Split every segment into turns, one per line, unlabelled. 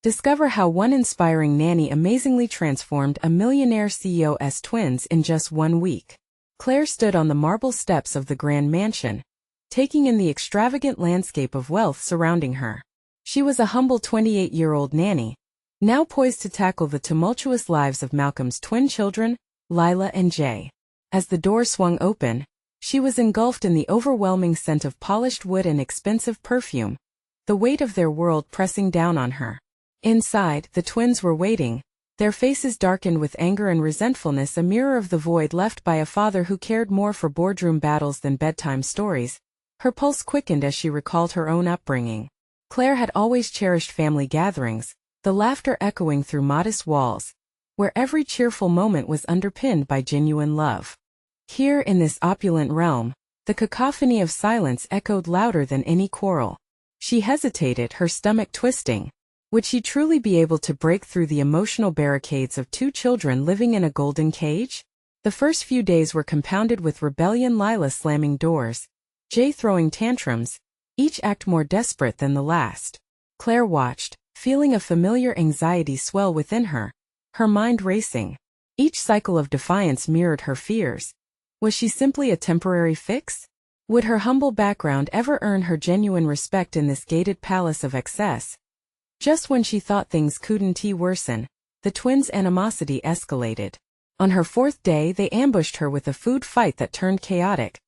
Discover how one inspiring nanny amazingly transformed a millionaire CEO's twins in just 1 week. Claire stood on the marble steps of the grand mansion, taking in the extravagant landscape of wealth surrounding her. She was a humble 28-year-old nanny, now poised to tackle the tumultuous lives of Malcolm's twin children, Lila and Jay. As the door swung open, she was engulfed in the overwhelming scent of polished wood and expensive perfume, the weight of their world pressing down on her. Inside, the twins were waiting, their faces darkened with anger and resentfulness, a mirror of the void left by a father who cared more for boardroom battles than bedtime stories. Her pulse quickened as she recalled her own upbringing. Claire had always cherished family gatherings, the laughter echoing through modest walls, where every cheerful moment was underpinned by genuine love. Here in this opulent realm, the cacophony of silence echoed louder than any quarrel. She hesitated, her stomach twisting. Would she truly be able to break through the emotional barricades of 2 children living in a golden cage? The first few days were compounded with rebellion, Lila slamming doors, Jay throwing tantrums, each act more desperate than the last. Claire watched, feeling a familiar anxiety swell within her, her mind racing. Each cycle of defiance mirrored her fears. Was she simply a temporary fix? Would her humble background ever earn her genuine respect in this gated palace of excess? Just when she thought things couldn't worsen, the twins' animosity escalated. On her 4th day, they ambushed her with a food fight that turned chaotic,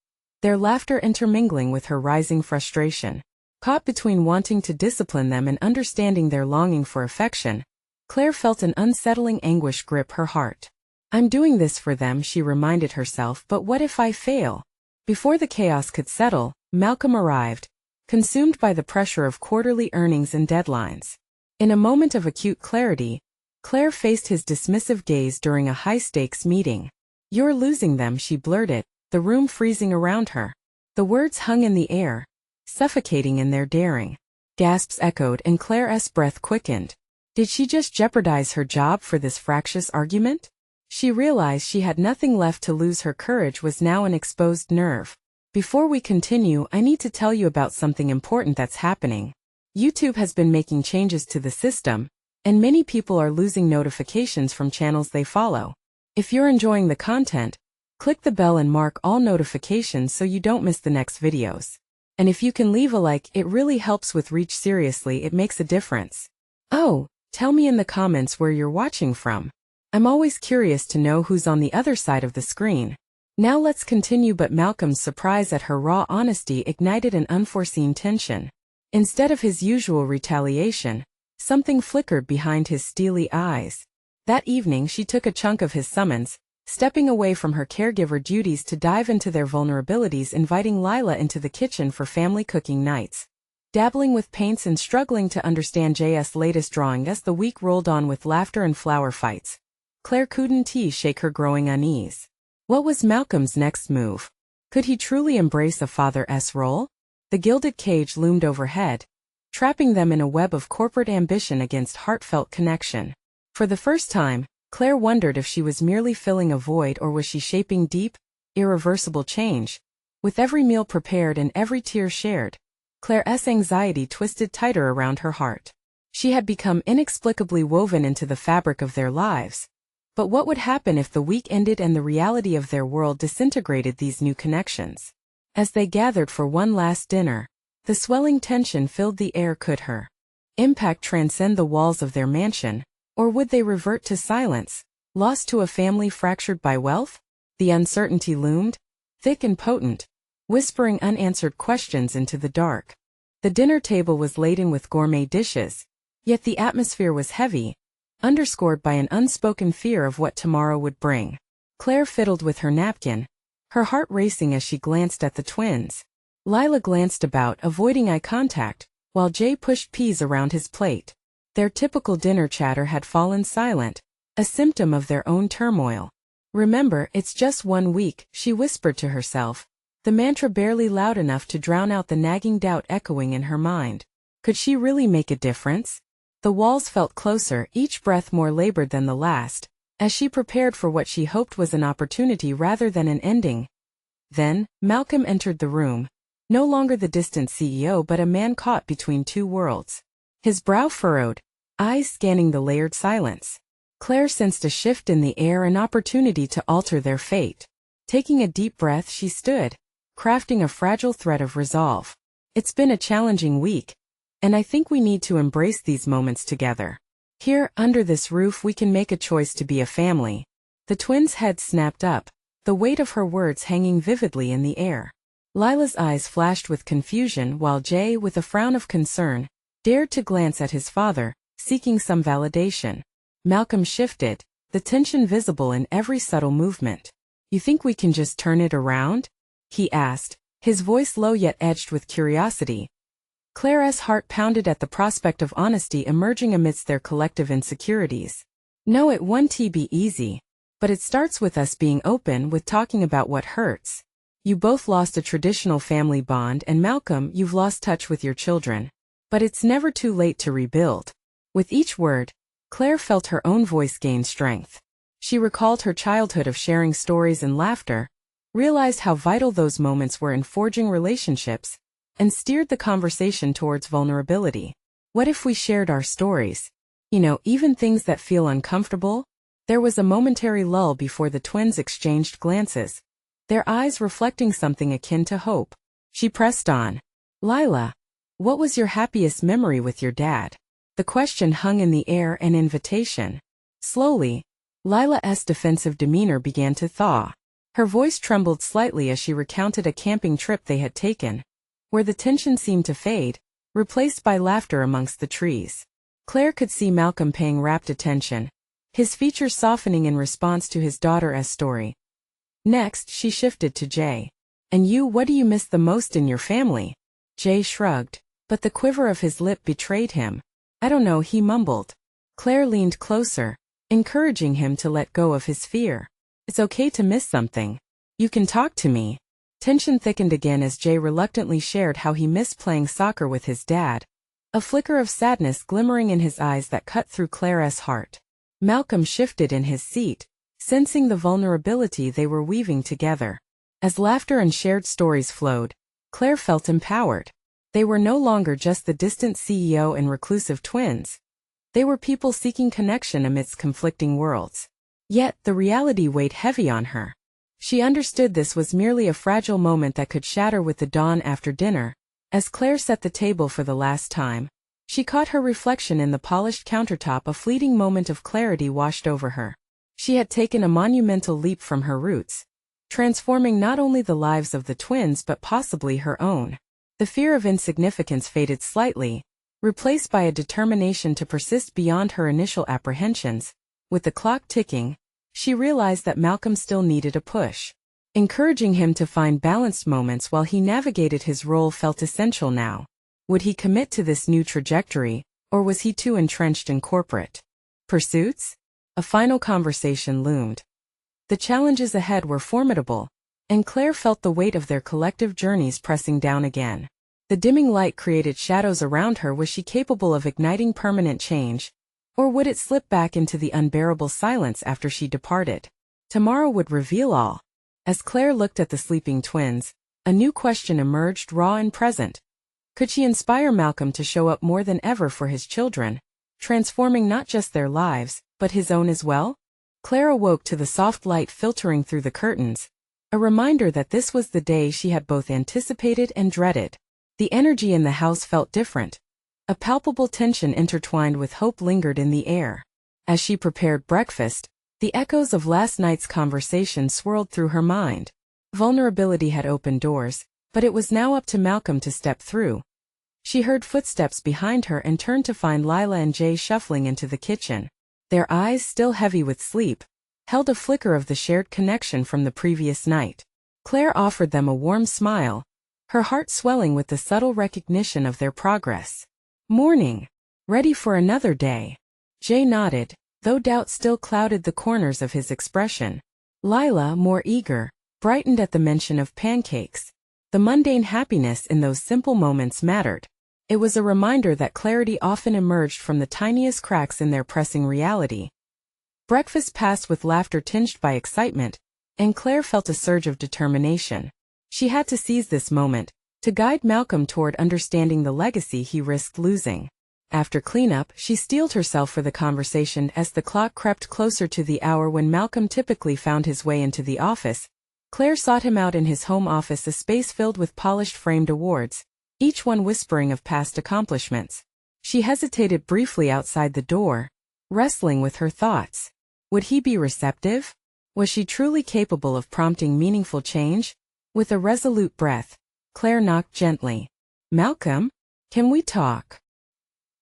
their laughter intermingling with her rising frustration. Caught between wanting to discipline them and understanding their longing for affection, Claire felt an unsettling anguish grip her heart. I'm doing this for them, she reminded herself, but what if I fail? Before the chaos could settle, Malcolm arrived, consumed by the pressure of quarterly earnings and deadlines. In a moment of acute clarity, Claire faced his dismissive gaze during a high-stakes meeting. You're losing them, she blurted, the room freezing around her. The words hung in the air, suffocating in their daring. Gasps echoed and Claire's breath quickened. Did she just jeopardize her job for this fractious argument? She realized she had nothing left to lose. Her courage was now an exposed nerve. Before we continue, I need to tell you about something important that's happening. YouTube has been making changes to the system, and many people are losing notifications from channels they follow. If you're enjoying the content, click the bell and mark all notifications so you don't miss the next videos. And if you can leave a like, it really helps with reach. Seriously, it makes a difference. Oh, tell me in the comments where you're watching from. I'm always curious to know who's on the other side of the screen. Now let's continue. But Malcolm's surprise at her raw honesty ignited an unforeseen tension. Instead of his usual retaliation, something flickered behind his steely eyes. That evening she took a chunk of his summons, stepping away from her caregiver duties to dive into their vulnerabilities, inviting Lila into the kitchen for family cooking nights. Dabbling with paints and struggling to understand Jay's latest drawing as the week rolled on with laughter and flower fights, Claire couldn't shake her growing unease. What was Malcolm's next move? Could he truly embrace a father's role? The gilded cage loomed overhead, trapping them in a web of corporate ambition against heartfelt connection. For the first time, Claire wondered if she was merely filling a void or was she shaping deep, irreversible change. With every meal prepared and every tear shared, Claire's anxiety twisted tighter around her heart. She had become inexplicably woven into the fabric of their lives. But what would happen if the week ended and the reality of their world disintegrated these new connections? As they gathered for one last dinner, the swelling tension filled the air. Could her impact transcend the walls of their mansion, or would they revert to silence, lost to a family fractured by wealth? The uncertainty loomed, thick and potent, whispering unanswered questions into the dark. The dinner table was laden with gourmet dishes, yet the atmosphere was heavy, underscored by an unspoken fear of what tomorrow would bring. Claire fiddled with her napkin, her heart racing as she glanced at the twins. Lila glanced about, avoiding eye contact, while Jay pushed peas around his plate. Their typical dinner chatter had fallen silent, a symptom of their own turmoil. Remember, it's just 1 week, she whispered to herself, the mantra barely loud enough to drown out the nagging doubt echoing in her mind. Could she really make a difference? The walls felt closer, each breath more labored than the last, as she prepared for what she hoped was an opportunity rather than an ending. Then, Malcolm entered the room, no longer the distant CEO but a man caught between two worlds. His brow furrowed, eyes scanning the layered silence. Claire sensed a shift in the air, an opportunity to alter their fate. Taking a deep breath, she stood, crafting a fragile thread of resolve. It's been a challenging week, and I think we need to embrace these moments together. Here, under this roof, we can make a choice to be a family. The twins' heads snapped up, the weight of her words hanging vividly in the air. Lila's eyes flashed with confusion while Jay, with a frown of concern, dared to glance at his father, seeking some validation. Malcolm shifted, the tension visible in every subtle movement. "You think we can just turn it around?" he asked, his voice low yet edged with curiosity. Claire's heart pounded at the prospect of honesty emerging amidst their collective insecurities. "No, it won't be easy. But it starts with us being open, with talking about what hurts. You both lost a traditional family bond, and Malcolm, you've lost touch with your children. But it's never too late to rebuild." With each word, Claire felt her own voice gain strength. She recalled her childhood of sharing stories and laughter, realized how vital those moments were in forging relationships, and steered the conversation towards vulnerability. "What if we shared our stories? Even things that feel uncomfortable?" There was a momentary lull before the twins exchanged glances, their eyes reflecting something akin to hope. She pressed on. "Lila, what was your happiest memory with your dad?" The question hung in the air, an invitation. Slowly, Lila's defensive demeanor began to thaw. Her voice trembled slightly as she recounted a camping trip they had taken, where the tension seemed to fade, replaced by laughter amongst the trees. Claire could see Malcolm paying rapt attention, his features softening in response to his daughter's story. Next, she shifted to Jay. "And you, what do you miss the most in your family?" Jay shrugged, but the quiver of his lip betrayed him. "I don't know," he mumbled. Claire leaned closer, encouraging him to let go of his fear. "It's okay to miss something. You can talk to me." Tension thickened again as Jay reluctantly shared how he missed playing soccer with his dad, a flicker of sadness glimmering in his eyes that cut through Claire's heart. Malcolm shifted in his seat, sensing the vulnerability they were weaving together. As laughter and shared stories flowed, Claire felt empowered. They were no longer just the distant CEO and reclusive twins. They were people seeking connection amidst conflicting worlds. Yet, the reality weighed heavy on her. She understood this was merely a fragile moment that could shatter with the dawn after dinner. As Claire set the table for the last time, she caught her reflection in the polished countertop. A fleeting moment of clarity washed over her. She had taken a monumental leap from her roots, transforming not only the lives of the twins but possibly her own. The fear of insignificance faded slightly, replaced by a determination to persist beyond her initial apprehensions. With the clock ticking, she realized that Malcolm still needed a push. Encouraging him to find balanced moments while he navigated his role felt essential now. Would he commit to this new trajectory, or was he too entrenched in corporate pursuits? A final conversation loomed. The challenges ahead were formidable, and Claire felt the weight of their collective journeys pressing down again. The dimming light created shadows around her. Was she capable of igniting permanent change, or would it slip back into the unbearable silence after she departed? Tomorrow would reveal all. As Claire looked at the sleeping twins, a new question emerged, raw and present. Could she inspire Malcolm to show up more than ever for his children, transforming not just their lives, but his own as well? Claire awoke to the soft light filtering through the curtains, a reminder that this was the day she had both anticipated and dreaded. The energy in the house felt different. A palpable tension intertwined with hope lingered in the air. As she prepared breakfast, the echoes of last night's conversation swirled through her mind. Vulnerability had opened doors, but it was now up to Malcolm to step through. She heard footsteps behind her and turned to find Lila and Jay shuffling into the kitchen. Their eyes, still heavy with sleep, held a flicker of the shared connection from the previous night. Claire offered them a warm smile, her heart swelling with the subtle recognition of their progress. "Morning. Ready for another day?" Jay nodded, though doubt still clouded the corners of his expression. Lila, more eager, brightened at the mention of pancakes. The mundane happiness in those simple moments mattered. It was a reminder that clarity often emerged from the tiniest cracks in their pressing reality. Breakfast passed with laughter tinged by excitement, and Claire felt a surge of determination. She had to seize this moment, to guide Malcolm toward understanding the legacy he risked losing. After cleanup, she steeled herself for the conversation as the clock crept closer to the hour when Malcolm typically found his way into the office. Claire sought him out in his home office, a space filled with polished framed awards, each one whispering of past accomplishments. She hesitated briefly outside the door, wrestling with her thoughts. Would he be receptive? Was she truly capable of prompting meaningful change? With a resolute breath, Claire knocked gently. "Malcolm? Can we talk?"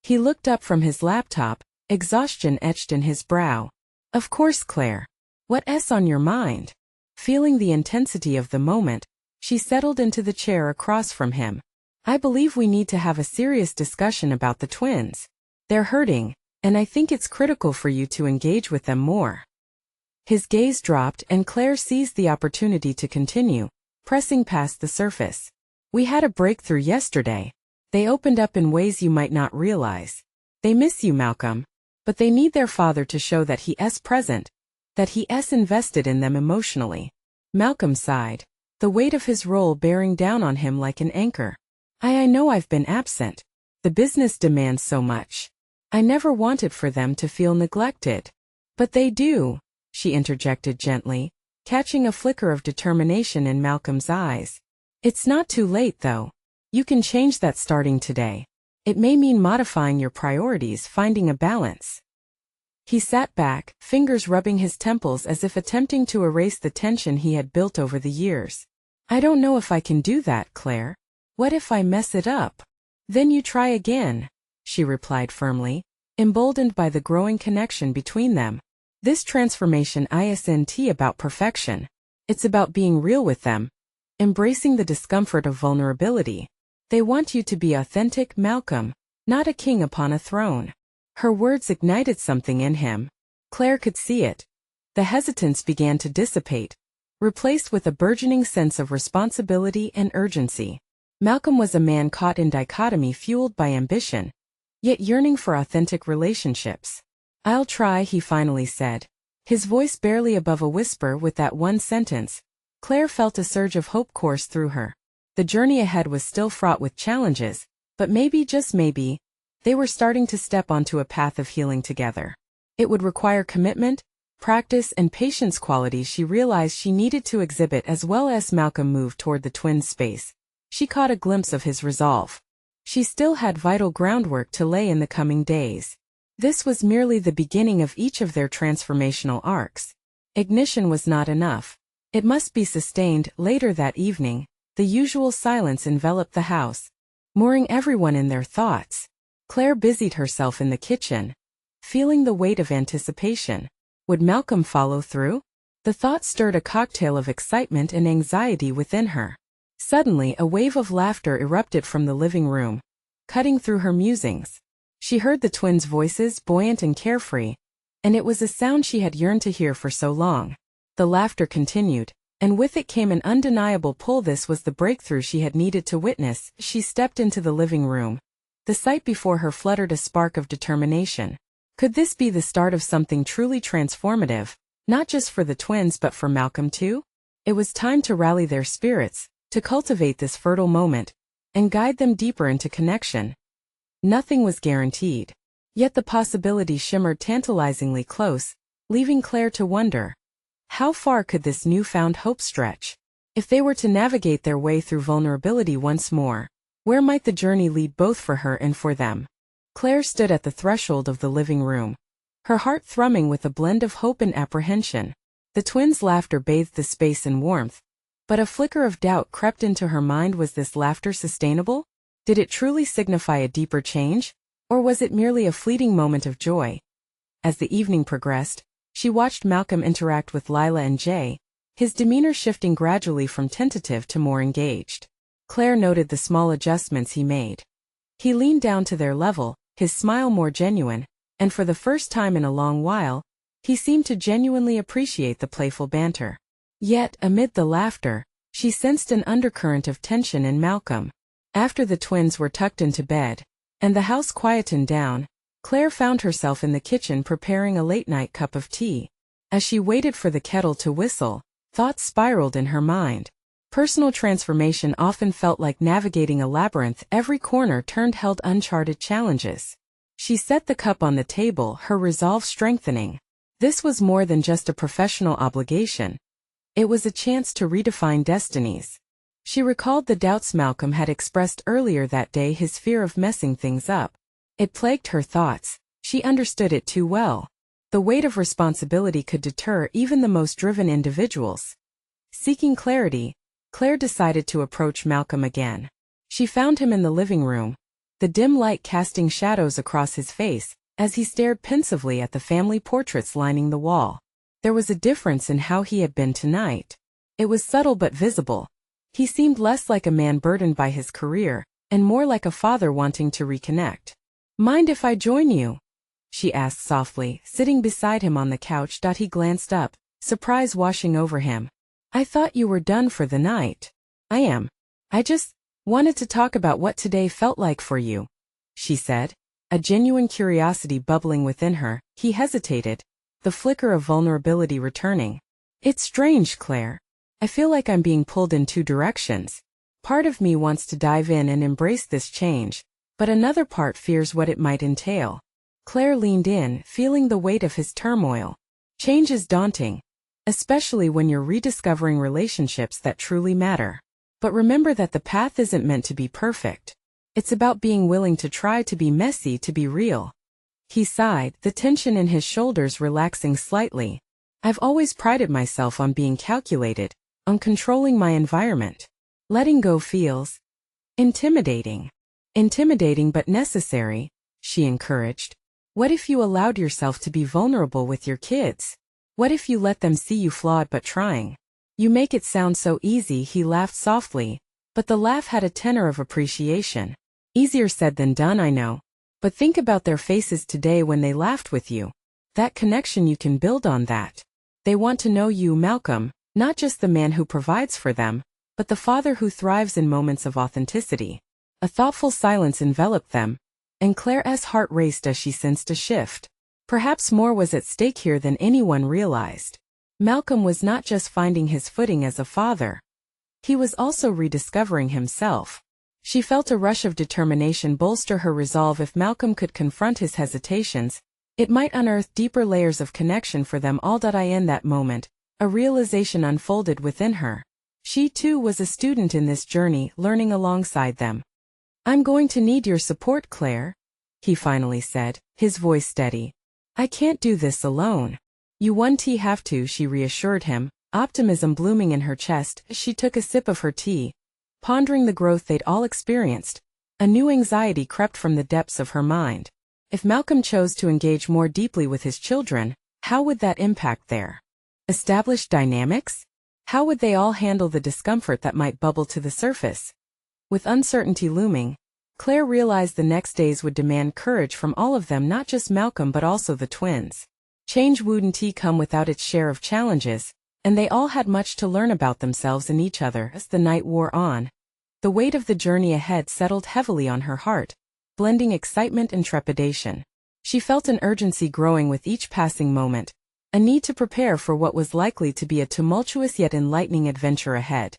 He looked up from his laptop, exhaustion etched in his brow. "Of course, Claire. What's on your mind?" Feeling the intensity of the moment, she settled into the chair across from him. "I believe we need to have a serious discussion about the twins. They're hurting, and I think it's critical for you to engage with them more." His gaze dropped and Claire seized the opportunity to continue, pressing past the surface. "We had a breakthrough yesterday. They opened up in ways you might not realize. They miss you, Malcolm, but they need their father to show that he's present, that he's invested in them emotionally." Malcolm sighed, the weight of his role bearing down on him like an anchor. I know I've been absent. The business demands so much. I never wanted for them to feel neglected. But they do," she interjected gently, catching a flicker of determination in Malcolm's eyes. "It's not too late, though. You can change that starting today. It may mean modifying your priorities, finding a balance." He sat back, fingers rubbing his temples as if attempting to erase the tension he had built over the years. "I don't know if I can do that, Claire. What if I mess it up?" "Then you try again," she replied firmly, emboldened by the growing connection between them. "This transformation isn't about perfection. It's about being real with them, embracing the discomfort of vulnerability. They want you to be authentic, Malcolm, not a king upon a throne." Her words ignited something in him. Claire could see it. The hesitance began to dissipate, replaced with a burgeoning sense of responsibility and urgency. Malcolm was a man caught in dichotomy, fueled by ambition, yet yearning for authentic relationships. "I'll try," he finally said, his voice barely above a whisper. With that one sentence, Claire felt a surge of hope course through her. The journey ahead was still fraught with challenges, but maybe, just maybe, they were starting to step onto a path of healing together. It would require commitment, practice, and patience, qualities she realized she needed to exhibit. As well as Malcolm moved toward the twins' space, she caught a glimpse of his resolve. She still had vital groundwork to lay in the coming days. This was merely the beginning of each of their transformational arcs. Ignition was not enough. It must be sustained. Later that evening, the usual silence enveloped the house, mooring everyone in their thoughts. Claire busied herself in the kitchen, feeling the weight of anticipation. Would Malcolm follow through? The thought stirred a cocktail of excitement and anxiety within her. Suddenly, a wave of laughter erupted from the living room, cutting through her musings. She heard the twins' voices, buoyant and carefree, and it was a sound she had yearned to hear for so long. The laughter continued, and with it came an undeniable pull. This was the breakthrough she had needed to witness. She stepped into the living room. The sight before her fluttered a spark of determination. Could this be the start of something truly transformative, not just for the twins but for Malcolm too? It was time to rally their spirits, to cultivate this fertile moment, and guide them deeper into connection. Nothing was guaranteed, yet the possibility shimmered tantalizingly close, leaving Claire to wonder, how far could this newfound hope stretch? If they were to navigate their way through vulnerability once more, where might the journey lead, both for her and for them? Claire stood at the threshold of the living room, her heart thrumming with a blend of hope and apprehension. The twins' laughter bathed the space in warmth, but a flicker of doubt crept into her mind. Was this laughter sustainable? Did it truly signify a deeper change, or was it merely a fleeting moment of joy? As the evening progressed, she watched Malcolm interact with Lila and Jay, his demeanor shifting gradually from tentative to more engaged. Claire noted the small adjustments he made. He leaned down to their level, his smile more genuine, and for the first time in a long while, he seemed to genuinely appreciate the playful banter. Yet, amid the laughter, she sensed an undercurrent of tension in Malcolm. After the twins were tucked into bed, and the house quietened down, Claire found herself in the kitchen preparing a late-night cup of tea. As she waited for the kettle to whistle, thoughts spiraled in her mind. Personal transformation often felt like navigating a labyrinth. Every corner turned held uncharted challenges. She set the cup on the table, her resolve strengthening. This was more than just a professional obligation. It was a chance to redefine destinies. She recalled the doubts Malcolm had expressed earlier that day, his fear of messing things up. It plagued her thoughts. She understood it too well. The weight of responsibility could deter even the most driven individuals. Seeking clarity, Claire decided to approach Malcolm again. She found him in the living room, the dim light casting shadows across his face, as he stared pensively at the family portraits lining the wall. There was a difference in how he had been tonight. It was subtle but visible. He seemed less like a man burdened by his career, and more like a father wanting to reconnect. "Mind if I join you?" she asked softly, sitting beside him on the couch. He glanced up, surprise washing over him. "I thought you were done for the night." "I am. I just wanted to talk about what today felt like for you," she said, a genuine curiosity bubbling within her. He hesitated, the flicker of vulnerability returning. "It's strange, Claire. I feel like I'm being pulled in two directions. Part of me wants to dive in and embrace this change, but another part fears what it might entail." Claire leaned in, feeling the weight of his turmoil. Change is daunting, especially when you're rediscovering relationships that truly matter. But remember that the path isn't meant to be perfect. It's about being willing to try to be messy, to be real. He sighed, the tension in his shoulders relaxing slightly. "I've always prided myself on being calculated, on controlling my environment. Letting go feels intimidating." "Intimidating but necessary," she encouraged. "What if you allowed yourself to be vulnerable with your kids? What if you let them see you flawed but trying?" "You make it sound so easy," he laughed softly, but the laugh had a tenor of appreciation. "Easier said than done, I know. But think about their faces today when they laughed with you. That connection, you can build on that. They want to know you, Malcolm, not just the man who provides for them, but the father who thrives in moments of authenticity." A thoughtful silence enveloped them, and Claire's heart raced as she sensed a shift. Perhaps more was at stake here than anyone realized. Malcolm was not just finding his footing as a father. He was also rediscovering himself. She felt a rush of determination bolster her resolve. If Malcolm could confront his hesitations, it might unearth deeper layers of connection for them all. In that moment, a realization unfolded within her. She too was a student in this journey, learning alongside them. "I'm going to need your support, Claire," he finally said, his voice steady. "I can't do this alone." "You won't have to," she reassured him, optimism blooming in her chest. She took a sip of her tea, pondering the growth they'd all experienced. A new anxiety crept from the depths of her mind. If Malcolm chose to engage more deeply with his children, how would that impact their established dynamics? How would they all handle the discomfort that might bubble to the surface? With uncertainty looming, Claire realized the next days would demand courage from all of them, not just Malcolm but also the twins. Change wouldn't come without its share of challenges, and they all had much to learn about themselves and each other. As the night wore on, the weight of the journey ahead settled heavily on her heart, blending excitement and trepidation. She felt an urgency growing with each passing moment, a need to prepare for what was likely to be a tumultuous yet enlightening adventure ahead.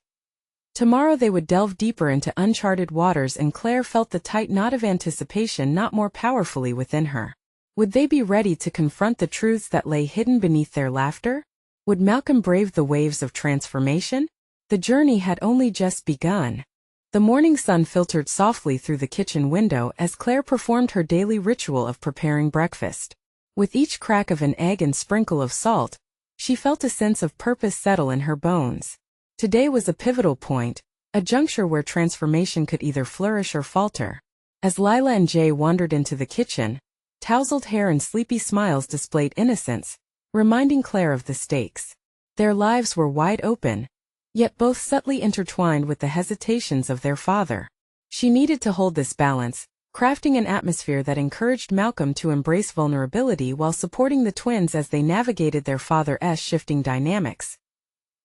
Tomorrow they would delve deeper into uncharted waters, and Claire felt the tight knot of anticipation knot more powerfully within her. Would they be ready to confront the truths that lay hidden beneath their laughter? Would Malcolm brave the waves of transformation? The journey had only just begun. The morning sun filtered softly through the kitchen window as Claire performed her daily ritual of preparing breakfast. With each crack of an egg and sprinkle of salt, she felt a sense of purpose settle in her bones. Today was a pivotal point, a juncture where transformation could either flourish or falter. As Lila and Jay wandered into the kitchen, tousled hair and sleepy smiles displayed innocence, reminding Claire of the stakes. Their lives were wide open, yet both subtly intertwined with the hesitations of their father. She needed to hold this balance, crafting an atmosphere that encouraged Malcolm to embrace vulnerability while supporting the twins as they navigated their father's shifting dynamics.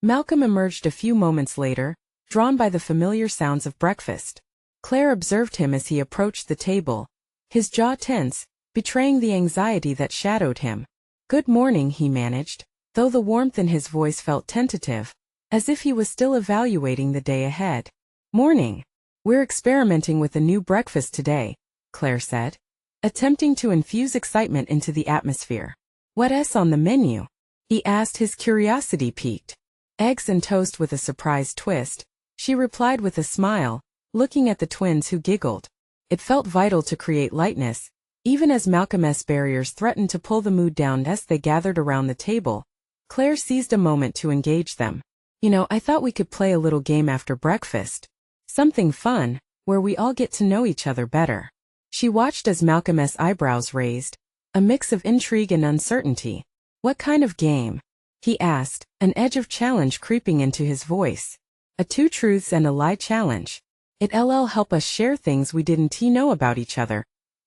Malcolm emerged a few moments later, drawn by the familiar sounds of breakfast. Claire observed him as he approached the table, his jaw tense, betraying the anxiety that shadowed him. "Good morning," he managed, though the warmth in his voice felt tentative, as if he was still evaluating the day ahead. "Morning. We're experimenting with a new breakfast today," Claire said. attempting to infuse excitement into the atmosphere. "What's on the menu?" he asked, his curiosity piqued. "Eggs and toast with a surprise twist," she replied with a smile, looking at the twins who giggled. It felt vital to create lightness, even as Malcolm's barriers threatened to pull the mood down as they gathered around the table. Claire seized a moment to engage them. "I thought we could play a little game after breakfast. Something fun, where we all get to know each other better." She watched as Malcolm's eyebrows raised, a mix of intrigue and uncertainty. "What kind of game?" he asked, an edge of challenge creeping into his voice. "A two truths and a lie challenge. It'll help us share things we didn't know about each other,"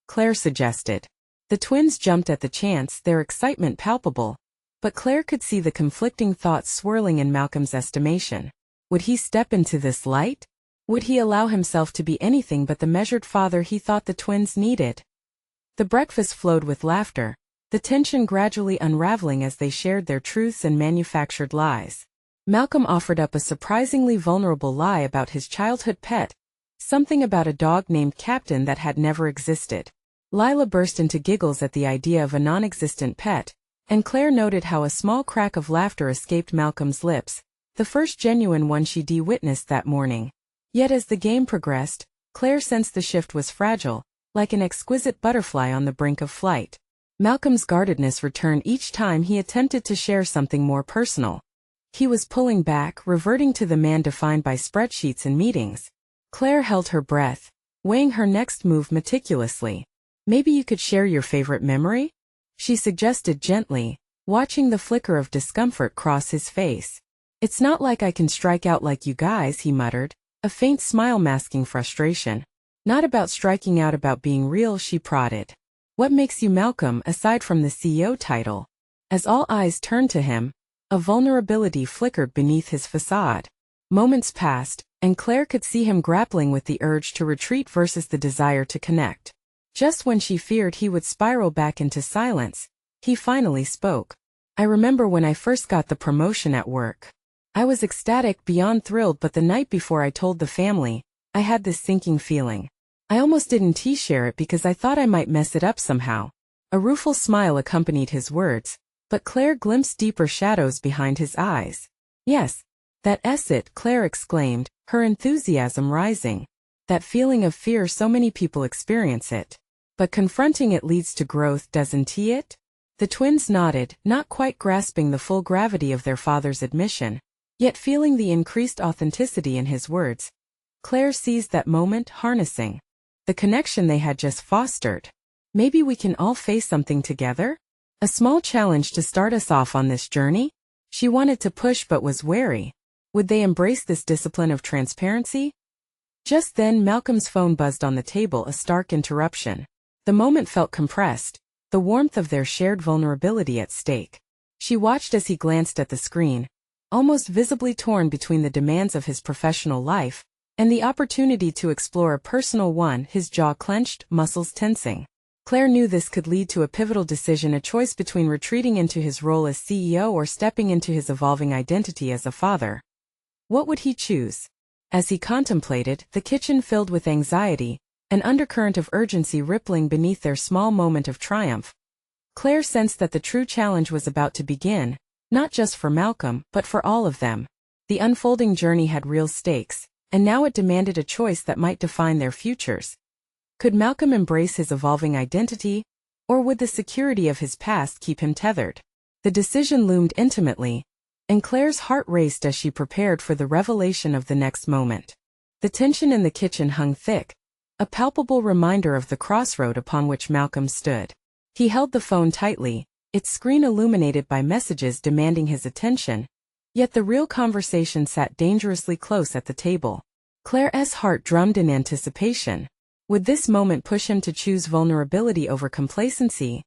Claire suggested. The twins jumped at the chance, their excitement palpable. But Claire could see the conflicting thoughts swirling in Malcolm's estimation. Would he step into this light? Would he allow himself to be anything but the measured father he thought the twins needed? The breakfast flowed with laughter, the tension gradually unraveling as they shared their truths and manufactured lies. Malcolm offered up a surprisingly vulnerable lie about his childhood pet, something about a dog named Captain that had never existed. Lila burst into giggles at the idea of a non-existent pet, and Claire noted how a small crack of laughter escaped Malcolm's lips, the first genuine one she'd witnessed that morning. Yet as the game progressed, Claire sensed the shift was fragile, like an exquisite butterfly on the brink of flight. Malcolm's guardedness returned each time he attempted to share something more personal. He was pulling back, reverting to the man defined by spreadsheets and meetings. Claire held her breath, weighing her next move meticulously. "Maybe you could share your favorite memory?" she suggested gently, watching the flicker of discomfort cross his face. "It's not like I can strike out like you guys," he muttered, a faint smile masking frustration. "Not about striking out, about being real," she prodded. "What makes you Malcolm, aside from the CEO title?" As all eyes turned to him, a vulnerability flickered beneath his facade. Moments passed, and Claire could see him grappling with the urge to retreat versus the desire to connect. Just when she feared he would spiral back into silence, he finally spoke. "I remember when I first got the promotion at work. I was ecstatic, beyond thrilled, but the night before I told the family, I had this sinking feeling. I almost didn't share it because I thought I might mess it up somehow." A rueful smile accompanied his words, but Claire glimpsed deeper shadows behind his eyes. "Yes, that's it," Claire exclaimed, her enthusiasm rising. "That feeling of fear, so many people experience it. But confronting it leads to growth, doesn't it?" The twins nodded, not quite grasping the full gravity of their father's admission, yet feeling the increased authenticity in his words. Claire seized that moment, harnessing the connection they had just fostered. "Maybe we can all face something together? A small challenge to start us off on this journey?" She wanted to push but was wary. Would they embrace this discipline of transparency? Just then Malcolm's phone buzzed on the table, a stark interruption. The moment felt compressed, the warmth of their shared vulnerability at stake. She watched as he glanced at the screen, almost visibly torn between the demands of his professional life and the opportunity to explore a personal one, his jaw clenched, muscles tensing. Claire knew this could lead to a pivotal decision, a choice between retreating into his role as CEO or stepping into his evolving identity as a father. What would he choose? As he contemplated, the kitchen filled with anxiety, an undercurrent of urgency rippling beneath their small moment of triumph. Claire sensed that the true challenge was about to begin, not just for Malcolm, but for all of them. The unfolding journey had real stakes, and now it demanded a choice that might define their futures. Could Malcolm embrace his evolving identity, or would the security of his past keep him tethered? The decision loomed intimately, and Claire's heart raced as she prepared for the revelation of the next moment. The tension in the kitchen hung thick, a palpable reminder of the crossroad upon which Malcolm stood. He held the phone tightly, its screen illuminated by messages demanding his attention, yet the real conversation sat dangerously close at the table. Claire's heart drummed in anticipation. Would this moment push him to choose vulnerability over complacency?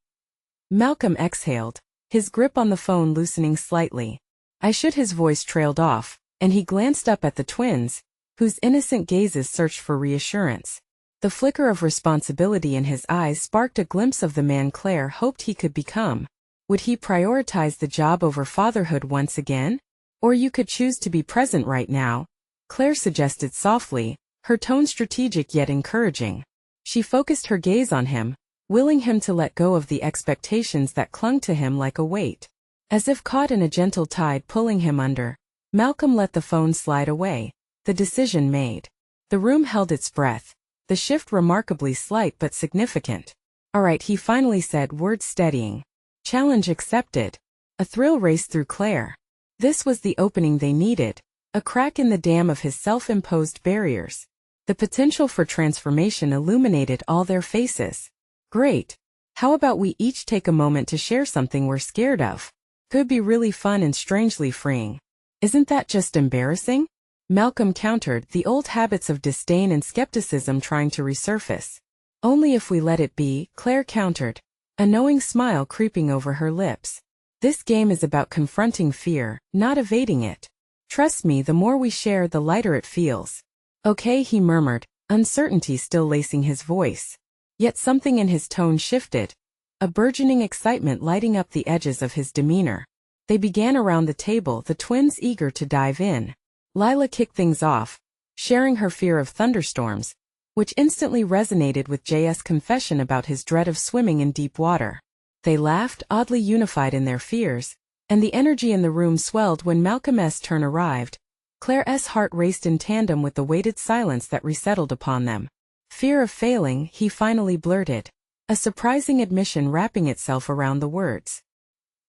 Malcolm exhaled, his grip on the phone loosening slightly. His voice trailed off, and he glanced up at the twins, whose innocent gazes searched for reassurance. The flicker of responsibility in his eyes sparked a glimpse of the man Claire hoped he could become. Would he prioritize the job over fatherhood once again? Or you could choose to be present right now, Claire suggested softly, her tone strategic yet encouraging. She focused her gaze on him, willing him to let go of the expectations that clung to him like a weight. As if caught in a gentle tide pulling him under, Malcolm let the phone slide away, the decision made. The room held its breath, the shift remarkably slight but significant. "All right," he finally said, words steadying. "Challenge accepted." A thrill raced through Claire. This was the opening they needed, a crack in the dam of his self-imposed barriers. The potential for transformation illuminated all their faces. "Great. How about we each take a moment to share something we're scared of? Could be really fun and strangely freeing." "Isn't that just embarrassing?" Malcolm countered, the old habits of disdain and skepticism trying to resurface. "Only if we let it be," Claire countered, a knowing smile creeping over her lips. "This game is about confronting fear, not evading it. Trust me, the more we share, the lighter it feels." "Okay," he murmured, uncertainty still lacing his voice. Yet something in his tone shifted, a burgeoning excitement lighting up the edges of his demeanor. They began around the table, the twins eager to dive in. Lila kicked things off, sharing her fear of thunderstorms, which instantly resonated with J.'s confession about his dread of swimming in deep water. They laughed, oddly unified in their fears, and the energy in the room swelled when Malcolm's turn arrived. Claire's heart raced in tandem with the weighted silence that resettled upon them. "Fear of failing," he finally blurted, a surprising admission wrapping itself around the words.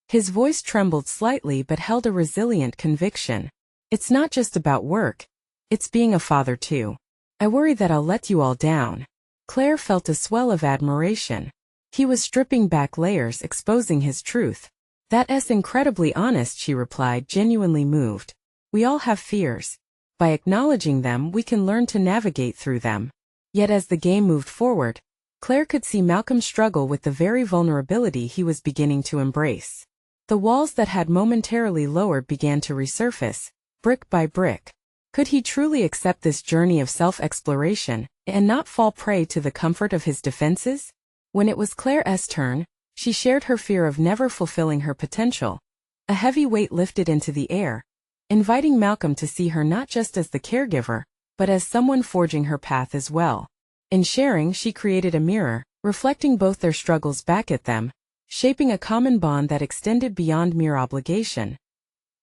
His voice trembled slightly but held a resilient conviction. "It's not just about work. It's being a father too. I worry that I'll let you all down." Claire felt a swell of admiration. He was stripping back layers, exposing his truth. "That's incredibly honest," she replied, genuinely moved. "We all have fears. By acknowledging them, we can learn to navigate through them." Yet as the game moved forward, Claire could see Malcolm struggle with the very vulnerability he was beginning to embrace. The walls that had momentarily lowered began to resurface, brick by brick. Could he truly accept this journey of self-exploration, and not fall prey to the comfort of his defenses? When it was Claire's turn, she shared her fear of never fulfilling her potential. A heavy weight lifted into the air, inviting Malcolm to see her not just as the caregiver, but as someone forging her path as well. In sharing, she created a mirror, reflecting both their struggles back at them, shaping a common bond that extended beyond mere obligation.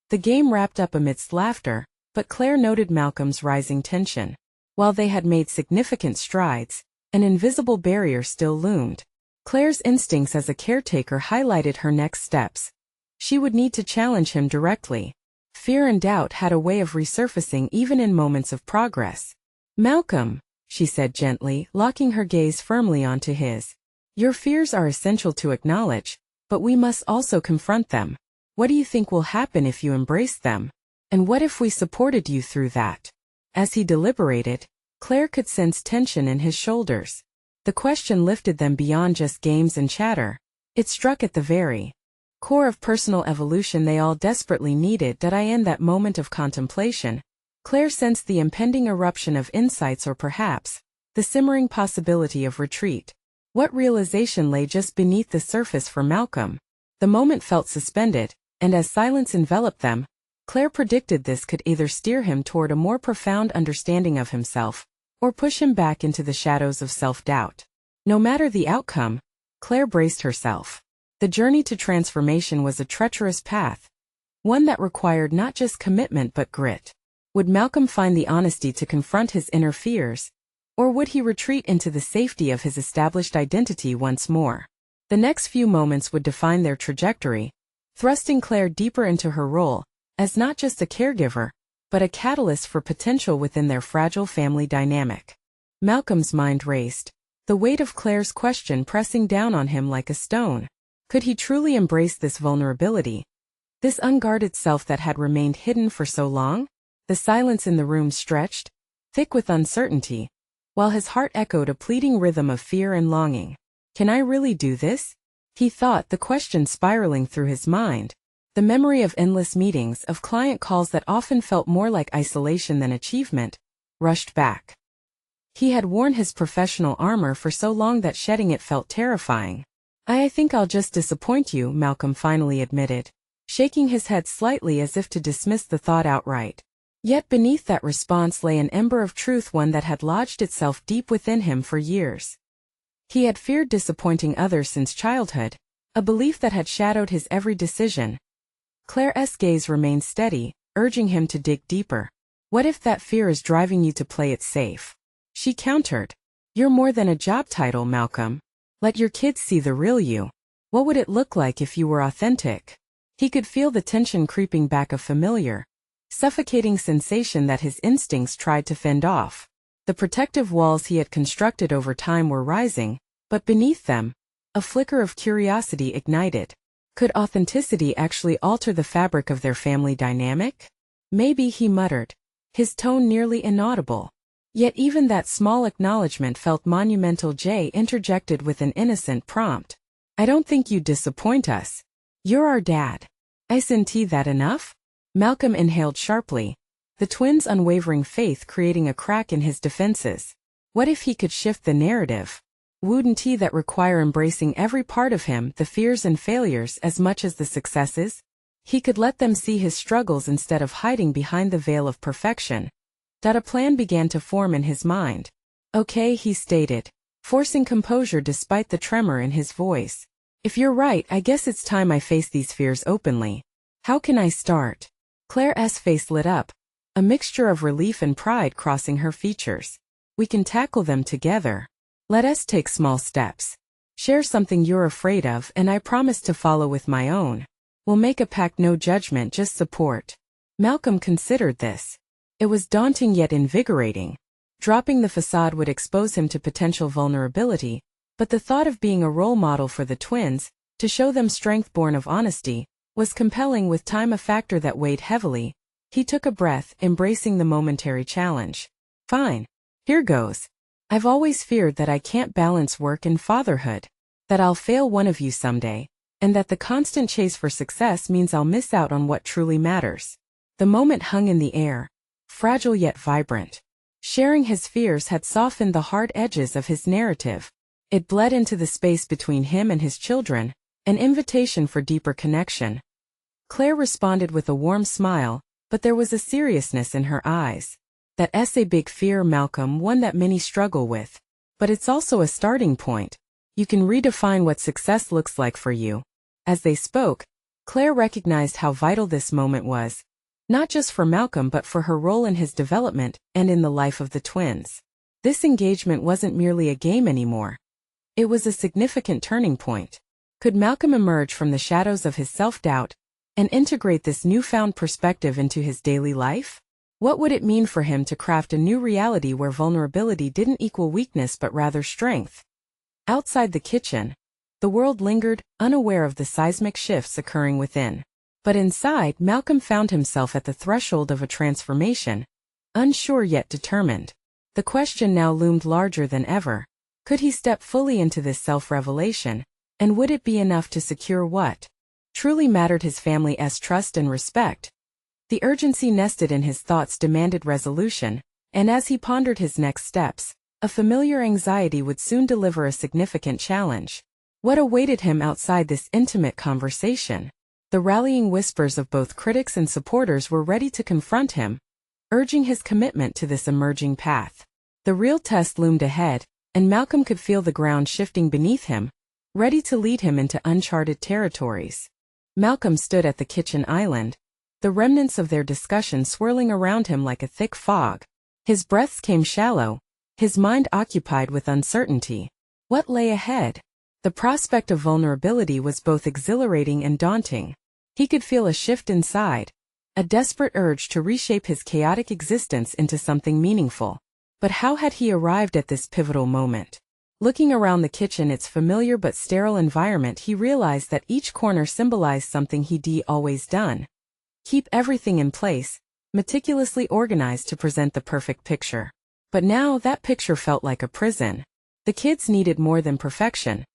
The game wrapped up amidst laughter, but Claire noted Malcolm's rising tension. While they had made significant strides, an invisible barrier still loomed. Claire's instincts as a caretaker highlighted her next steps. She would need to challenge him directly. Fear and doubt had a way of resurfacing even in moments of progress. "Malcolm," she said gently, locking her gaze firmly onto his. "Your fears are essential to acknowledge, but we must also confront them. What do you think will happen if you embrace them? And what if we supported you through that?" As he deliberated, Claire could sense tension in his shoulders. The question lifted them beyond just games and chatter. It struck at the very core of personal evolution they all desperately needed. In that moment of contemplation, Claire sensed the impending eruption of insights, or perhaps the simmering possibility of retreat. What realization lay just beneath the surface for Malcolm? The moment felt suspended, and as silence enveloped them, Claire predicted this could either steer him toward a more profound understanding of himself, or push him back into the shadows of self-doubt. No matter the outcome, Claire braced herself. The journey to transformation was a treacherous path, one that required not just commitment but grit. Would Malcolm find the honesty to confront his inner fears, or would he retreat into the safety of his established identity once more? The next few moments would define their trajectory, thrusting Claire deeper into her role as not just a caregiver, but a catalyst for potential within their fragile family dynamic. Malcolm's mind raced, the weight of Claire's question pressing down on him like a stone. Could he truly embrace this vulnerability, this unguarded self that had remained hidden for so long? The silence in the room stretched, thick with uncertainty, while his heart echoed a pleading rhythm of fear and longing. "Can I really do this?" he thought, the question spiraling through his mind. The memory of endless meetings, of client calls that often felt more like isolation than achievement, rushed back. He had worn his professional armor for so long that shedding it felt terrifying. I think I'll just disappoint you," Malcolm finally admitted, shaking his head slightly as if to dismiss the thought outright. Yet beneath that response lay an ember of truth, one that had lodged itself deep within him for years. He had feared disappointing others since childhood, a belief that had shadowed his every decision. Claire's gaze remained steady, urging him to dig deeper. What if that fear is driving you to play it safe? She countered. You're more than a job title, Malcolm. Let your kids see the real you. What would it look like if you were authentic? He could feel the tension creeping back, a familiar, suffocating sensation that his instincts tried to fend off. The protective walls he had constructed over time were rising, but beneath them, a flicker of curiosity ignited. Could authenticity actually alter the fabric of their family dynamic? Maybe, he muttered, his tone nearly inaudible. Yet even that small acknowledgement felt monumental. Jay interjected with an innocent prompt. I don't think you'd disappoint us. You're our dad. Isn't that enough? Malcolm inhaled sharply, the twins' unwavering faith creating a crack in his defenses. What if he could shift the narrative? Wouldn't that require embracing every part of him, the fears and failures as much as the successes? He could let them see his struggles instead of hiding behind the veil of perfection. A plan began to form in his mind. Okay, he stated, forcing composure despite the tremor in his voice. If you're right, I guess it's time I face these fears openly. How can I start? Claire's face lit up, a mixture of relief and pride crossing her features. We can tackle them together. Let us take small steps. Share something you're afraid of and I promise to follow with my own. We'll make a pact, no judgment, just support. Malcolm considered this. It was daunting yet invigorating. Dropping the facade would expose him to potential vulnerability, but the thought of being a role model for the twins, to show them strength born of honesty, was compelling. With time a factor that weighed heavily, he took a breath, embracing the momentary challenge. Fine. Here goes. I've always feared that I can't balance work and fatherhood, that I'll fail one of you someday, and that the constant chase for success means I'll miss out on what truly matters. The moment hung in the air, fragile yet vibrant. Sharing his fears had softened the hard edges of his narrative. It bled into the space between him and his children, an invitation for deeper connection. Claire responded with a warm smile, but there was a seriousness in her eyes. That's a big fear, Malcolm, one that many struggle with. But it's also a starting point. You can redefine what success looks like for you. As they spoke, Claire recognized how vital this moment was, not just for Malcolm but for her role in his development and in the life of the twins. This engagement wasn't merely a game anymore. It was a significant turning point. Could Malcolm emerge from the shadows of his self-doubt and integrate this newfound perspective into his daily life? What would it mean for him to craft a new reality where vulnerability didn't equal weakness but rather strength? Outside the kitchen, the world lingered, unaware of the seismic shifts occurring within. But inside, Malcolm found himself at the threshold of a transformation, unsure yet determined. The question now loomed larger than ever. Could he step fully into this self-revelation, and would it be enough to secure what truly mattered, his family's trust and respect? The urgency nested in his thoughts demanded resolution, and as he pondered his next steps, a familiar anxiety would soon deliver a significant challenge. What awaited him outside this intimate conversation? The rallying whispers of both critics and supporters were ready to confront him, urging his commitment to this emerging path. The real test loomed ahead, and Malcolm could feel the ground shifting beneath him, ready to lead him into uncharted territories. Malcolm stood at the kitchen island, the remnants of their discussion swirling around him like a thick fog. His breaths came shallow, his mind occupied with uncertainty. What lay ahead? The prospect of vulnerability was both exhilarating and daunting. He could feel a shift inside, a desperate urge to reshape his chaotic existence into something meaningful. But how had he arrived at this pivotal moment? Looking around the kitchen, its familiar but sterile environment, he realized that each corner symbolized something he'd always done. Keep everything in place, meticulously organized to present the perfect picture. But now that picture felt like a prison. The kids needed more than perfection.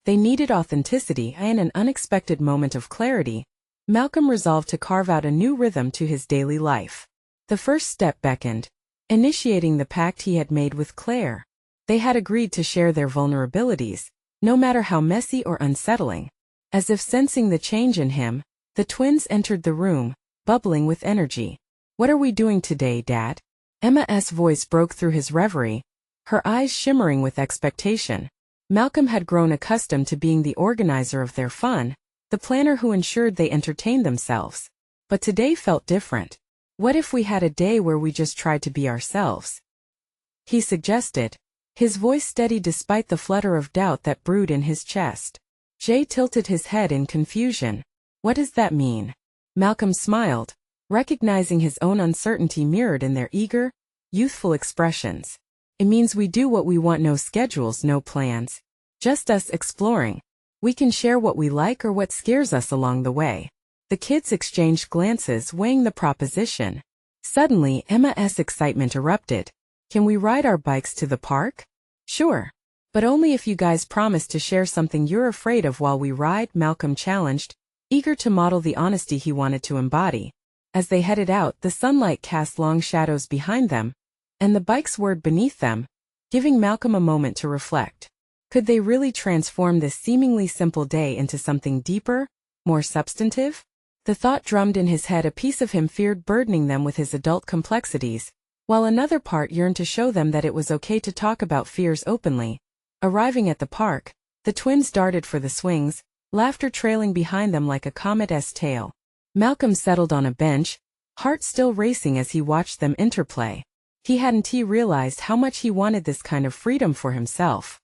They needed authenticity, and in an unexpected moment of clarity, Malcolm resolved to carve out a new rhythm to his daily life. The first step beckoned, initiating the pact he had made with Claire. They had agreed to share their vulnerabilities, no matter how messy or unsettling. As if sensing the change in him, the twins entered the room, bubbling with energy. What are we doing today, Dad? Emma's voice broke through his reverie, her eyes shimmering with expectation. Malcolm had grown accustomed to being the organizer of their fun, the planner who ensured they entertained themselves. But today felt different. What if we had a day where we just tried to be ourselves? He suggested, his voice steady despite the flutter of doubt that brewed in his chest. Jay tilted his head in confusion. What does that mean? Malcolm smiled, recognizing his own uncertainty mirrored in their eager, youthful expressions. It means we do what we want, no schedules, no plans. Just us exploring. We can share what we like or what scares us along the way. The kids exchanged glances, weighing the proposition. Suddenly, Emma's excitement erupted. Can we ride our bikes to the park? Sure. But only if you guys promise to share something you're afraid of while we ride, Malcolm challenged, eager to model the honesty he wanted to embody. As they headed out, the sunlight cast long shadows behind them, and the bikes whirred beneath them, giving Malcolm a moment to reflect. Could they really transform this seemingly simple day into something deeper, more substantive? The thought drummed in his head. A piece of him feared burdening them with his adult complexities, while another part yearned to show them that it was okay to talk about fears openly. Arriving at the park, the twins darted for the swings, laughter trailing behind them like a comet's tail. Malcolm settled on a bench, heart still racing as he watched them interplay. He hadn't realized how much he wanted this kind of freedom for himself.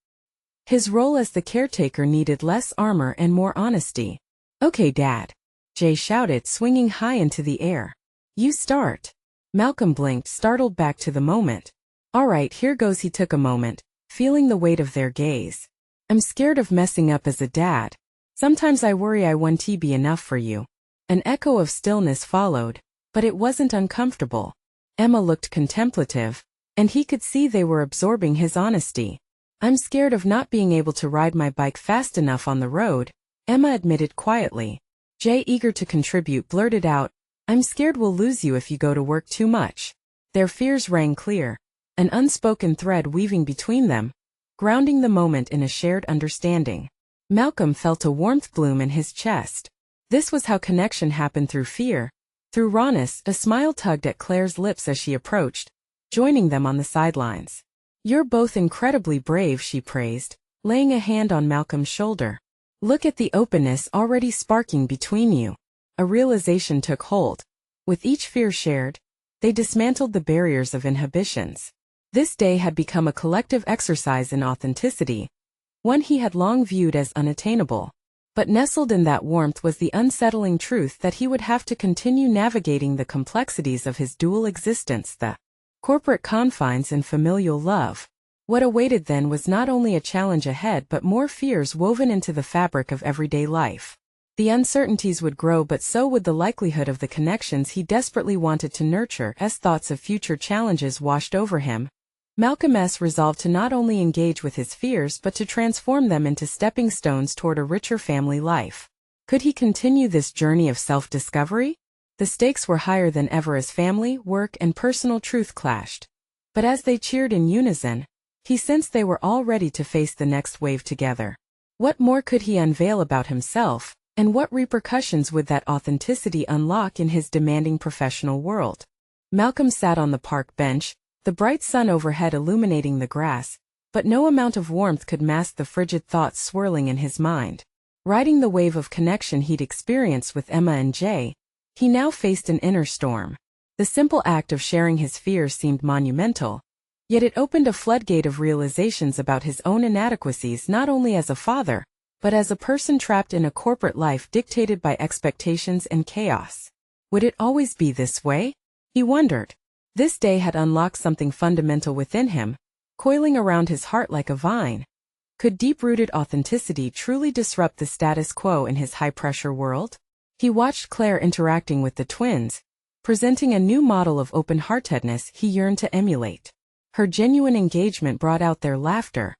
His role as the caretaker needed less armor and more honesty. Okay, Dad, Jay shouted, swinging high into the air. You start. Malcolm blinked, startled back to the moment. All right, here goes. He took a moment, feeling the weight of their gaze. I'm scared of messing up as a dad. Sometimes I worry I won't be enough for you. An echo of stillness followed, but it wasn't uncomfortable. Emma looked contemplative, and he could see they were absorbing his honesty. I'm scared of not being able to ride my bike fast enough on the road, Emma admitted quietly. Jay, eager to contribute, blurted out, I'm scared we'll lose you if you go to work too much. Their fears rang clear, an unspoken thread weaving between them, grounding the moment in a shared understanding. Malcolm felt a warmth bloom in his chest. This was how connection happened, through fear. Through rawness. A smile tugged at Claire's lips as she approached, joining them on the sidelines. You're both incredibly brave, she praised, laying a hand on Malcolm's shoulder. Look at the openness already sparking between you. A realization took hold. With each fear shared, they dismantled the barriers of inhibitions. This day had become a collective exercise in authenticity, one he had long viewed as unattainable. But nestled in that warmth was the unsettling truth that he would have to continue navigating the complexities of his dual existence, the corporate confines and familial love. What awaited then was not only a challenge ahead but more fears woven into the fabric of everyday life. The uncertainties would grow, but so would the likelihood of the connections he desperately wanted to nurture. As thoughts of future challenges washed over him, Malcolm's resolved to not only engage with his fears but to transform them into stepping stones toward a richer family life. Could he continue this journey of self-discovery? The stakes were higher than ever as family, work, and personal truth clashed. But as they cheered in unison, he sensed they were all ready to face the next wave together. What more could he unveil about himself, and what repercussions would that authenticity unlock in his demanding professional world? Malcolm sat on the park bench, the bright sun overhead illuminating the grass, but no amount of warmth could mask the frigid thoughts swirling in his mind. Riding the wave of connection he'd experienced with Emma and Jay, he now faced an inner storm. The simple act of sharing his fears seemed monumental, yet it opened a floodgate of realizations about his own inadequacies, not only as a father, but as a person trapped in a corporate life dictated by expectations and chaos. Would it always be this way? He wondered. This day had unlocked something fundamental within him, coiling around his heart like a vine. Could deep-rooted authenticity truly disrupt the status quo in his high-pressure world? He watched Claire interacting with the twins, presenting a new model of open-heartedness he yearned to emulate. Her genuine engagement brought out their laughter,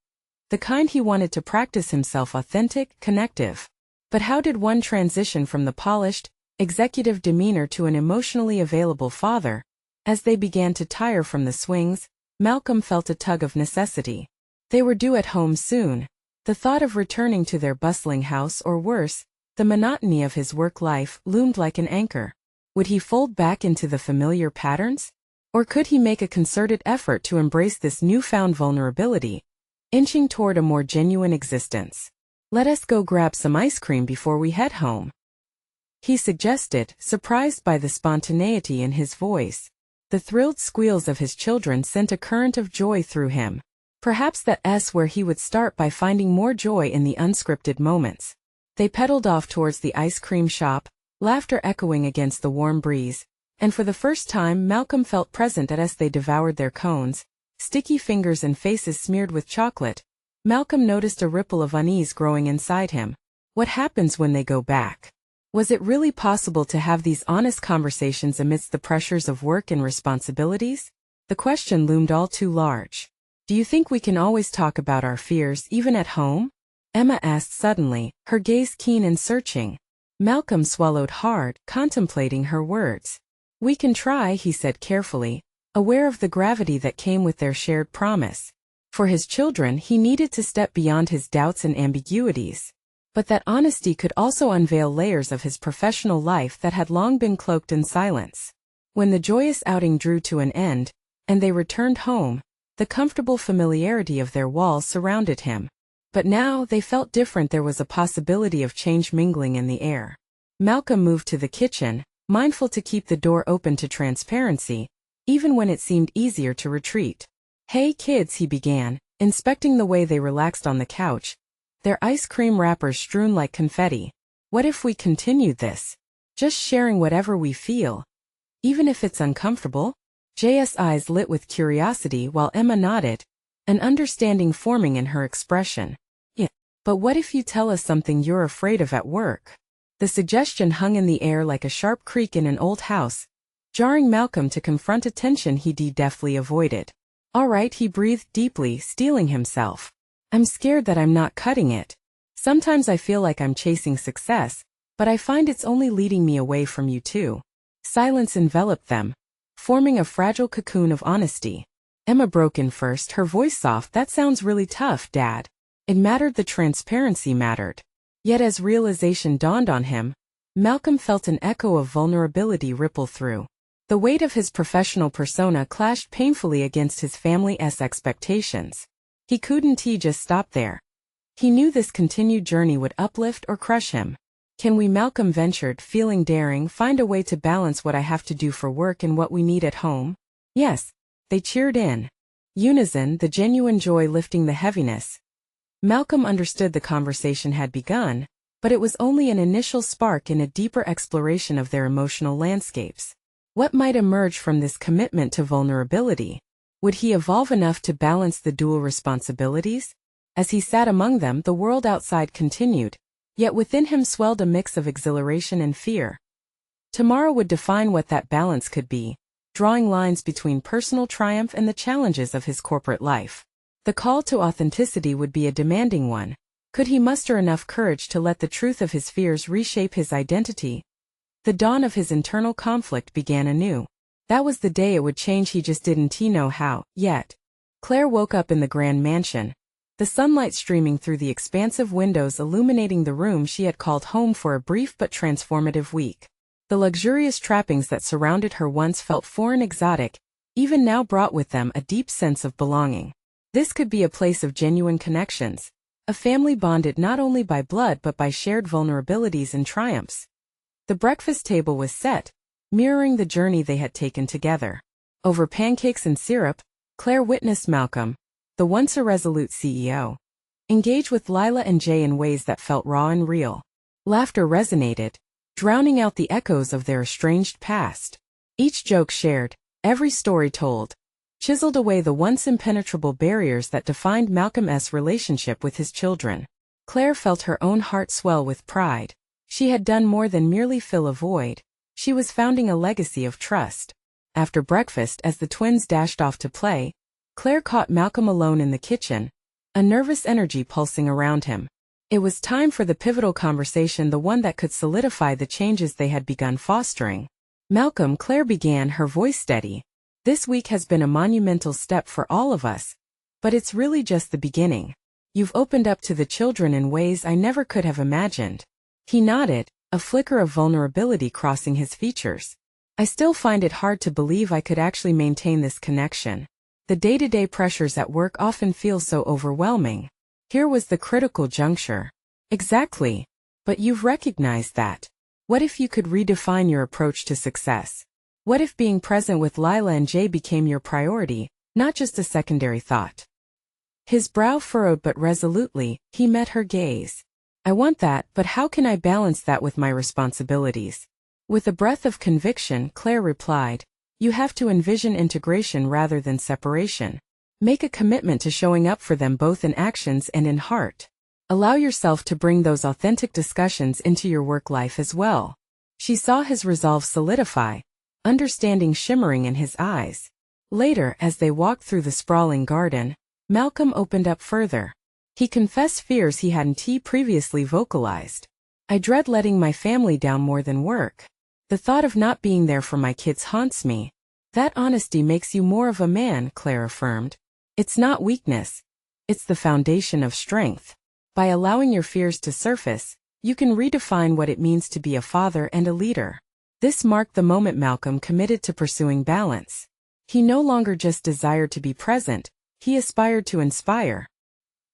the kind he wanted to practice himself, authentic, connective. But how did one transition from the polished, executive demeanor to an emotionally available father? As they began to tire from the swings, Malcolm felt a tug of necessity. They were due at home soon. The thought of returning to their bustling house, or worse, the monotony of his work life, loomed like an anchor. Would he fold back into the familiar patterns? Or could he make a concerted effort to embrace this newfound vulnerability, inching toward a more genuine existence. Let us go grab some ice cream before we head home, he suggested, surprised by the spontaneity in his voice. The thrilled squeals of his children sent a current of joy through him. Perhaps that's where he would start by finding more joy in the unscripted moments. They pedaled off towards the ice cream shop, laughter echoing against the warm breeze, and for the first time Malcolm felt present as they devoured their cones, sticky fingers and faces smeared with chocolate. Malcolm noticed a ripple of unease growing inside him. What happens when they go back? Was it really possible to have these honest conversations amidst the pressures of work and responsibilities? The question loomed all too large. Do you think we can always talk about our fears even at home? Emma asked suddenly, her gaze keen and searching. Malcolm swallowed hard, contemplating her words. We can try, he said carefully, aware of the gravity that came with their shared promise. For his children, he needed to step beyond his doubts and ambiguities. But that honesty could also unveil layers of his professional life that had long been cloaked in silence. When the joyous outing drew to an end, and they returned home, the comfortable familiarity of their walls surrounded him. But now they felt different. There was a possibility of change mingling in the air. Malcolm moved to the kitchen, mindful to keep the door open to transparency, even when it seemed easier to retreat. Hey kids, he began, inspecting the way they relaxed on the couch, their ice cream wrappers strewn like confetti. What if we continued this? Just sharing whatever we feel, even if it's uncomfortable? Jay's eyes lit with curiosity while Emma nodded, an understanding forming in her expression. Yeah, but what if you tell us something you're afraid of at work? The suggestion hung in the air like a sharp creak in an old house, jarring Malcolm to confront a tension he deftly avoided. All right, he breathed deeply, steeling himself. I'm scared that I'm not cutting it. Sometimes I feel like I'm chasing success, but I find it's only leading me away from you too. Silence enveloped them, forming a fragile cocoon of honesty. Emma broke in first, her voice soft. That sounds really tough, Dad. It mattered, the transparency mattered. Yet as realization dawned on him, Malcolm felt an echo of vulnerability ripple through. The weight of his professional persona clashed painfully against his family's expectations. He couldn't just stop there. He knew this continued journey would uplift or crush him. Can we, Malcolm ventured, feeling daring, find a way to balance what I have to do for work and what we need at home? Yes, they cheered in unison, the genuine joy lifting the heaviness. Malcolm understood the conversation had begun, but it was only an initial spark in a deeper exploration of their emotional landscapes. What might emerge from this commitment to vulnerability? Would he evolve enough to balance the dual responsibilities? As he sat among them, the world outside continued, yet within him swelled a mix of exhilaration and fear. Tomorrow would define what that balance could be, drawing lines between personal triumph and the challenges of his corporate life. The call to authenticity would be a demanding one. Could he muster enough courage to let the truth of his fears reshape his identity? The dawn of his internal conflict began anew. That was the day it would change, he just didn't know how, yet. Claire woke up in the grand mansion, the sunlight streaming through the expansive windows illuminating the room she had called home for a brief but transformative week. The luxurious trappings that surrounded her once felt foreign, exotic, even now brought with them a deep sense of belonging. This could be a place of genuine connections, a family bonded not only by blood but by shared vulnerabilities and triumphs. The breakfast table was set, mirroring the journey they had taken together. Over pancakes and syrup, Claire witnessed Malcolm, the once irresolute CEO, engage with Lila and Jay in ways that felt raw and real. Laughter resonated, drowning out the echoes of their estranged past. Each joke shared, every story told, chiseled away the once impenetrable barriers that defined Malcolm's relationship with his children. Claire felt her own heart swell with pride. She had done more than merely fill a void. She was founding a legacy of trust. After breakfast, as the twins dashed off to play, Claire caught Malcolm alone in the kitchen, a nervous energy pulsing around him. It was time for the pivotal conversation, the one that could solidify the changes they had begun fostering. Malcolm, Claire began, her voice steady. This week has been a monumental step for all of us, but it's really just the beginning. You've opened up to the children in ways I never could have imagined. He nodded, a flicker of vulnerability crossing his features. I still find it hard to believe I could actually maintain this connection. The day-to-day pressures at work often feel so overwhelming. Here was the critical juncture. Exactly. But you've recognized that. What if you could redefine your approach to success? What if being present with Lila and Jay became your priority, not just a secondary thought? His brow furrowed but resolutely, he met her gaze. I want that, but how can I balance that with my responsibilities? With a breath of conviction, Claire replied, you have to envision integration rather than separation. Make a commitment to showing up for them both in actions and in heart. Allow yourself to bring those authentic discussions into your work life as well. She saw his resolve solidify, understanding shimmering in his eyes. Later, as they walked through the sprawling garden, Malcolm opened up further. He confessed fears he hadn't previously vocalized. I dread letting my family down more than work. The thought of not being there for my kids haunts me. That honesty makes you more of a man, Claire affirmed. It's not weakness. It's the foundation of strength. By allowing your fears to surface, you can redefine what it means to be a father and a leader. This marked the moment Malcolm committed to pursuing balance. He no longer just desired to be present, he aspired to inspire.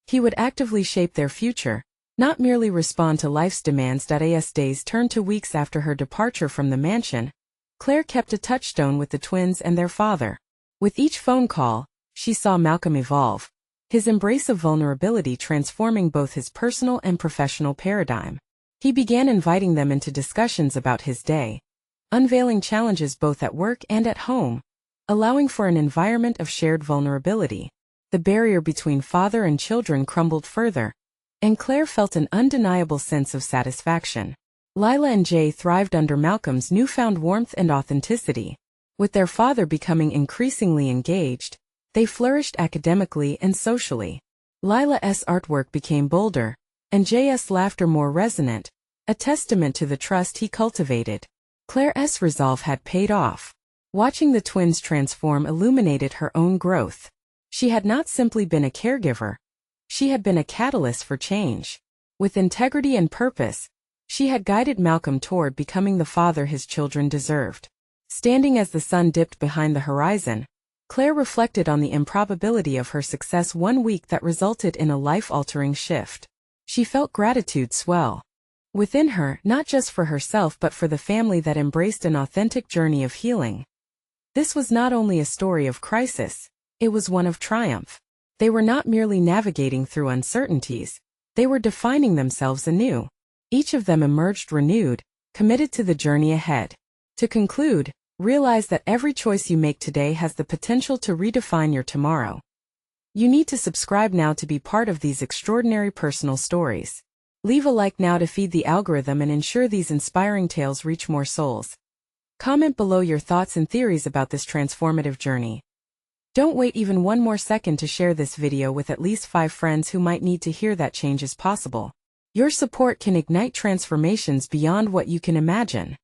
He would actively shape their future, not merely respond to life's demands. As days turned to weeks after her departure from the mansion, Claire kept a touchstone with the twins and their father. With each phone call, she saw Malcolm evolve, his embrace of vulnerability transforming both his personal and professional paradigm. He began inviting them into discussions about his day, unveiling challenges both at work and at home, allowing for an environment of shared vulnerability. The barrier between father and children crumbled further, and Claire felt an undeniable sense of satisfaction. Lila and Jay thrived under Malcolm's newfound warmth and authenticity. With their father becoming increasingly engaged, they flourished academically and socially. Lila's artwork became bolder, and Jay's laughter more resonant, a testament to the trust he cultivated. Claire's resolve had paid off. Watching the twins transform illuminated her own growth. She had not simply been a caregiver. She had been a catalyst for change. With integrity and purpose, she had guided Malcolm toward becoming the father his children deserved. Standing as the sun dipped behind the horizon, Claire reflected on the improbability of her success one week that resulted in a life-altering shift. She felt gratitude swell within her, not just for herself but for the family that embraced an authentic journey of healing. This was not only a story of crisis, it was one of triumph. They were not merely navigating through uncertainties, they were defining themselves anew. Each of them emerged renewed, committed to the journey ahead. To conclude, realize that every choice you make today has the potential to redefine your tomorrow. You need to subscribe now to be part of these extraordinary personal stories. Leave a like now to feed the algorithm and ensure these inspiring tales reach more souls. Comment below your thoughts and theories about this transformative journey. Don't wait even one more second to share this video with at least 5 friends who might need to hear that change is possible. Your support can ignite transformations beyond what you can imagine.